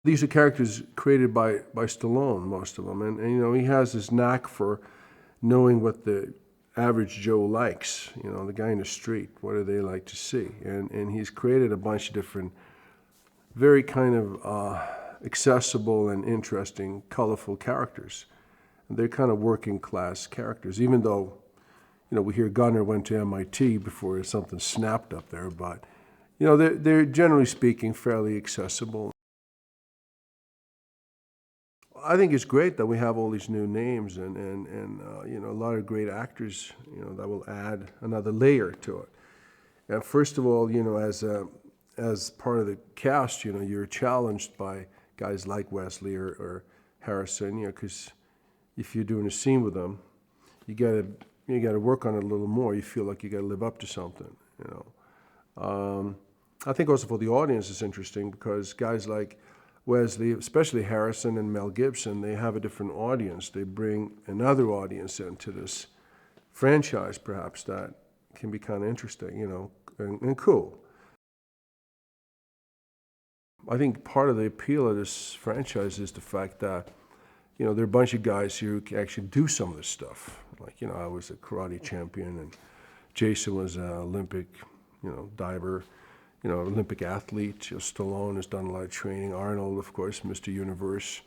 These are characters created by Stallone, most of them, and you know he has this knack for knowing what the average Joe likes. You know, the guy in the street, what do they like to see? And he's created a bunch of different, very kind of accessible and interesting, colorful characters. And they're kind of working class characters, even though, you know, we hear Gunner went to MIT before something snapped up there, but you know, they're generally speaking fairly accessible. I think it's great that we have all these new names and you know, a lot of great actors, you know, that will add another layer to it. And first of all, you know, as part of the cast, you know, you're challenged by guys like Wesley or Harrison, you know, because if you're doing a scene with them, you gotta work on it a little more. You feel like you gotta live up to something, you know. I think also for the audience it's interesting because guys like Wesley, especially Harrison and Mel Gibson, they have a different audience. They bring another audience into this franchise, perhaps, that can be kind of interesting, you know, and cool. I think part of the appeal of this franchise is the fact that, you know, there are a bunch of guys who can actually do some of this stuff. Like, you know, I was a karate champion, and Jason was an Olympic, you know, diver, you know, Olympic athlete. You know, Stallone has done a lot of training. Arnold, of course, Mr. Universe.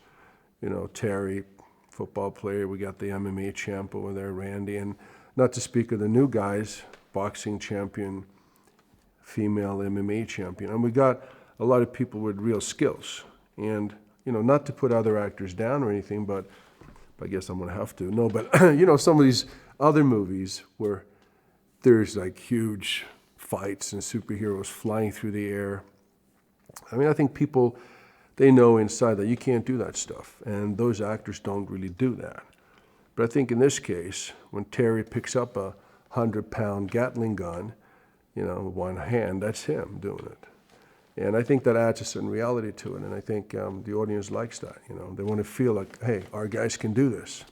You know, Terry, football player. We got the MMA champ over there, Randy. And not to speak of the new guys, boxing champion, female MMA champion. And we got a lot of people with real skills. And, you know, not to put other actors down or anything, but I guess I'm going to have to. No, but, you know, some of these other movies where there's like huge fights and superheroes flying through the air. I mean, I think people, they know inside that you can't do that stuff. And those actors don't really do that. But I think in this case, when Terry picks up a 100-pound Gatling gun, you know, with one hand, that's him doing it. And I think that adds a certain reality to it. And I think the audience likes that. You know, they want to feel like, hey, our guys can do this.